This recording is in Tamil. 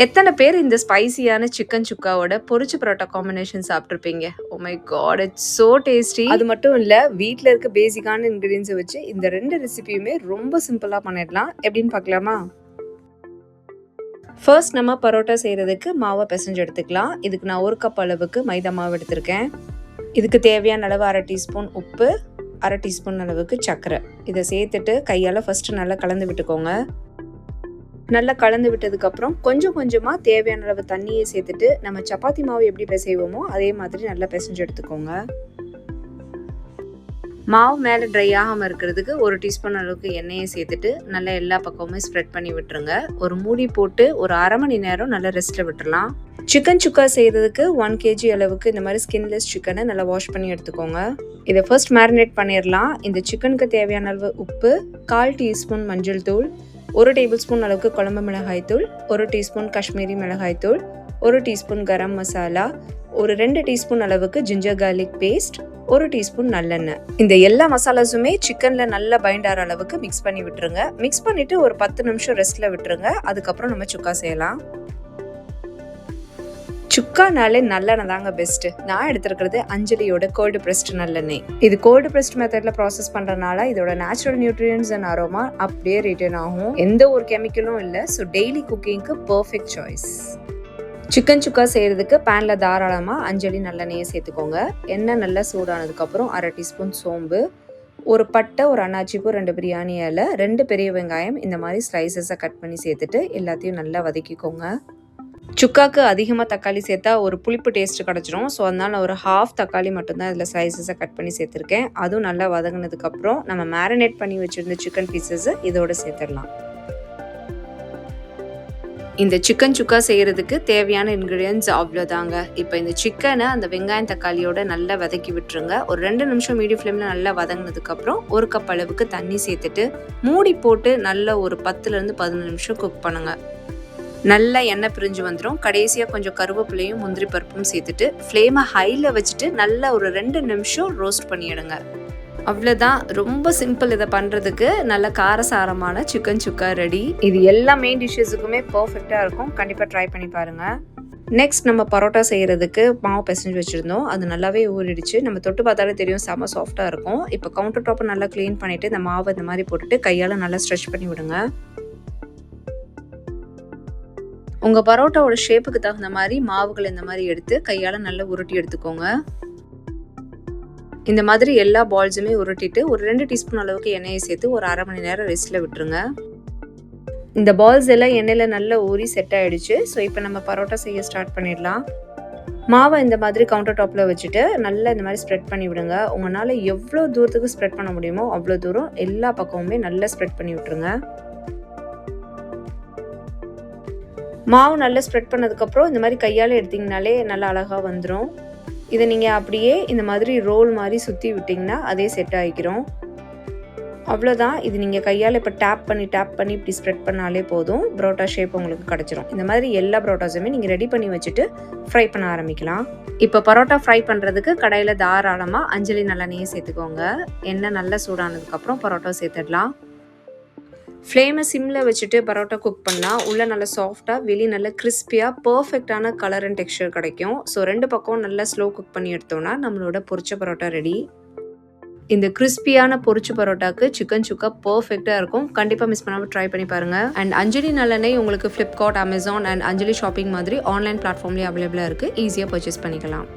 எத்தனை பேர் இந்த ஸ்பைசியான சிக்கன் சுக்காவோட பொரிச்ச பரோட்டா காம்பினேஷன் சாப்பிட்ருப்பீங்க? Oh my God! It's so tasty. அது மட்டும் இல்ல, வீட்ல இருக்க பேசிக்கான இன்கிரீடியன்ஸை வச்சு இந்த 2 ரெசிபியுமே ரொம்ப சிம்பிளா பண்ணிடலாம். எப்படின்னு பார்க்கலாமா? ஃபர்ஸ்ட் நம்ம பரோட்டா செய்கிறதுக்கு மாவை பிசைஞ்சு எடுத்துக்கலாம். இதுக்கு நான் 1 கப் அளவுக்கு மைதா மாவு எடுத்திருக்கேன். இதுக்கு தேவையான அளவு 1/2 டீஸ்பூன் உப்பு, 1/2 டீஸ்பூன் அளவுக்கு சர்க்கரை. இதை சேர்த்துட்டு கையால் ஃபஸ்ட்டு நல்லா கலந்து விட்டுக்கோங்க. நல்லா கலந்து விட்டதுக்கப்புறம் கொஞ்சம் கொஞ்சமாக தேவையான அளவு தண்ணியை சேர்த்துட்டு நம்ம சப்பாத்தி மாவு எப்படி பிசைவோமோ அதே மாதிரி நல்லா பிசைஞ்சு எடுத்துக்கோங்க. மாவு மேலே ட்ரை ஆகாமல் இருக்கிறதுக்கு 1 டீஸ்பூன் அளவுக்கு எண்ணெயை சேர்த்துட்டு நல்லா எல்லா பக்கமுமே ஸ்ப்ரெட் பண்ணி விட்டுருங்க. ஒரு மூடி போட்டு ஒரு 1/2 மணி நேரம் நல்லா ரெஸ்ட்டில் விட்டுடலாம். சிக்கன் சுக்கா செய்கிறதுக்கு 1 kg அளவுக்கு இந்த மாதிரி ஸ்கின்லெஸ் சிக்கனை நல்லா வாஷ் பண்ணி எடுத்துக்கோங்க. இதை ஃபர்ஸ்ட் மேரினேட் பண்ணிடலாம். இந்த சிக்கனுக்கு தேவையான அளவு உப்பு, 1/4 டீஸ்பூன் மஞ்சள் தூள், 1 டேபிள் ஸ்பூன் அளவுக்கு குழம்பு மிளகாய் தூள், 1 டீஸ்பூன் காஷ்மீரி மிளகாய் தூள், 1 டீஸ்பூன் கரம் மசாலா, ஒரு 2 டீஸ்பூன் அளவுக்கு ஜிஞ்சர் கார்லிக் பேஸ்ட், 1 டீஸ்பூன் நல்லெண்ணெய். இந்த எல்லா மசாலாஸுமே சிக்கனில் நல்லா பைண்ட் ஆகிற அளவுக்கு மிக்ஸ் பண்ணி விட்டுருங்க. மிக்ஸ் பண்ணிவிட்டு ஒரு 10 நிமிஷம் ரெஸ்ட்டில் விட்டுருங்க. அதுக்கப்புறம் நம்ம சுக்கா செய்யலாம். சுக்கானாலே நல்லெண்ணெய் தாங்க பெஸ்ட்டு. நான் எடுத்துருக்கிறது அஞ்சலியோட கோல்டு ப்ரெஸ்ட் நல்லெண்ணெய். இது கோல்டு ப்ரெஸ்ட் மெத்தடில் ப்ராசஸ் பண்ணுறதுனால இதோட நேச்சுரல் நியூட்ரியன்ஸ் அண்ட் அரோமா அப்படியே ரிட்டர்ன் ஆகும். எந்த ஒரு கெமிக்கலும் இல்லை. ஸோ டெய்லி குக்கிங்க்கு பர்ஃபெக்ட் சாய்ஸ். சிக்கன் சுக்கா செய்கிறதுக்கு பேனில் தாராளமாக அஞ்சலி நல்லெண்ணெயை சேர்த்துக்கோங்க. எண்ணெய் நல்லா சூடானதுக்கப்புறம் 1/2 டீஸ்பூன் சோம்பு, ஒரு பட்டை, ஒரு அன்னாச்சிப்பூ, 2 பிரியாணி இலை, 2 பெரிய வெங்காயம் இந்த மாதிரி ஸ்லைசஸை கட் பண்ணி சேர்த்துட்டு எல்லாத்தையும் நல்லா வதக்கிக்கோங்க. சுக்காக்கு அதிகமாக தக்காளி சேர்த்தா ஒரு புளிப்பு டேஸ்ட் கிடச்சிரும். ஸோ அதனால் ஒரு 1/2 தக்காளி மட்டும்தான் இதில் ஸ்லைசஸை கட் பண்ணி சேர்த்துருக்கேன். அதுவும் நல்லா வதங்கினதுக்கப்புறம் நம்ம மேரினேட் பண்ணி வச்சுருந்த சிக்கன் பீசஸை இதோடு சேர்த்துடலாம். இந்த சிக்கன் சுக்கா செய்கிறதுக்கு தேவையான இன்க்ரீடியன்ஸ் அவ்வளோதாங்க. இப்போ இந்த சிக்கனை அந்த வெங்காயம் தக்காளியோட நல்லா வதக்கி விட்டுருங்க. ஒரு 2 நிமிஷம் மீடியம் ஃப்ளேமில் நல்லா வதங்கினதுக்கப்புறம் 1 கப் அளவுக்கு தண்ணி சேர்த்துட்டு மூடி போட்டு நல்லா ஒரு 10லேருந்து 15 நிமிஷம் குக் பண்ணுங்கள். நல்லா எண்ணெய் பிரிஞ்சு வந்துடும். கடைசியாக கொஞ்சம் கருவேப்பிலையும் முந்திரி பருப்பும் சேர்த்துட்டு ஃப்ளேமை ஹையில் வச்சுட்டு நல்லா ஒரு 2 நிமிஷம் ரோஸ்ட் பண்ணிடுங்க. அவ்வளோதான், ரொம்ப சிம்பிள். இதை பண்ணுறதுக்கு நல்ல காரசாரமான சிக்கன் சுக்கா ரெடி. இது எல்லா மெயின் டிஷ்ஷஸுக்குமே பர்ஃபெக்டாக இருக்கும். கண்டிப்பாக ட்ரை பண்ணி பாருங்கள். நெக்ஸ்ட் நம்ம பரோட்டா செய்கிறதுக்கு மாவு பிசைஞ்சு வச்சுருந்தோம். அது நல்லாவே ஊறிடுச்சு. நம்ம தொட்டு பார்த்தாலே தெரியும், செம்ம சாஃப்டாக இருக்கும். இப்போ கவுண்டர் டாப்பை நல்லா க்ளீன் பண்ணிவிட்டு இந்த மாவை இந்த மாதிரி போட்டுட்டு கையால் நல்லா ஸ்ட்ரெச் பண்ணி விடுங்க. உங்கள் பரோட்டாவோட ஷேப்புக்கு தகுந்த மாதிரி மாவுகள் இந்த மாதிரி எடுத்து கையால் நல்லா உருட்டி எடுத்துக்கோங்க. இந்த மாதிரி எல்லா பால்ஸுமே உருட்டிட்டு ஒரு 2 டீஸ்பூன் அளவுக்கு எண்ணெயை சேர்த்து ஒரு 1/2 மணி நேரம் ரெஸ்ட்டில் விட்டுருங்க. இந்த பால்ஸ் எல்லாம் எண்ணெயில் நல்லா ஊறி செட் ஆகிடுச்சு. ஸோ இப்போ நம்ம பரோட்டா செய்ய ஸ்டார்ட் பண்ணிடலாம். மாவை இந்த மாதிரி கவுண்டர் டாப்பில் வச்சுட்டு நல்லா இந்த மாதிரி ஸ்ப்ரெட் பண்ணி விடுங்க. உங்களால் எவ்வளோ தூரத்துக்கு ஸ்ப்ரெட் பண்ண முடியுமோ அவ்வளோ தூரம் எல்லா பக்கமுமே நல்லா ஸ்ப்ரெட் பண்ணி விட்டுருங்க. மாவு நல்லா ஸ்ப்ரெட் பண்ணதுக்கப்புறம் இந்த மாதிரி கையால் எடுத்திங்கனாலே நல்லா அழகாக வந்துடும். இதை நீங்கள் அப்படியே இந்த மாதிரி ரோல் மாதிரி சுற்றி விட்டிங்கன்னா அதே செட் ஆகிக்கிறோம். அவ்வளோதான். இது நீங்கள் கையால் இப்போ டேப் பண்ணி இப்படி ஸ்ப்ரெட் பண்ணாலே போதும். பரோட்டா ஷேப் உங்களுக்கு கிடச்சிரும். இந்த மாதிரி எல்லா பரோட்டாஸுமே நீங்கள் ரெடி பண்ணி வச்சுட்டு ஃப்ரை பண்ண ஆரம்பிக்கலாம். இப்போ பரோட்டா ஃப்ரை பண்ணுறதுக்கு கடையில் தாராளமாக அஞ்சலி நல்லெண்ணெயை சேர்த்துக்கோங்க. எண்ணெய் நல்லா சூடானதுக்கப்புறம் பரோட்டா சேர்த்துடலாம். ஃப்ளேமை சிம்மில் வச்சுட்டு பரோட்டா குக் பண்ணால் உள்ளே நல்லா சாஃப்டாக, வெளியே நல்லா கிறிஸ்பியாக, பர்ஃபெக்டான கலர் அண்ட் டெக்ஸ்சர் கிடைக்கும். ஸோ 2 பக்கம் நல்லா ஸ்லோ குக் பண்ணி எடுத்தோன்னா நம்மளோட பொரிச்ச பரோட்டா ரெடி. இந்த கிறிஸ்பியான பொரிச்ச பரோட்டாக்கு சிக்கன் சுக்கா பர்ஃபெக்டாக இருக்கும். கண்டிப்பாக மிஸ் பண்ணாமல் ட்ரை பண்ணி பாருங்கள். அண்ட் அஞ்சலி நல்லெண்ணெய் உங்களுக்கு Flipkart, Amazon and Anjali shopping மாதிரி ஆன்லைன் பிளாட்ஃபார்ம்லேயே அவைலபிளாக இருக்குது. ஈஸியாக பர்ச்சேஸ் பண்ணிக்கலாம்.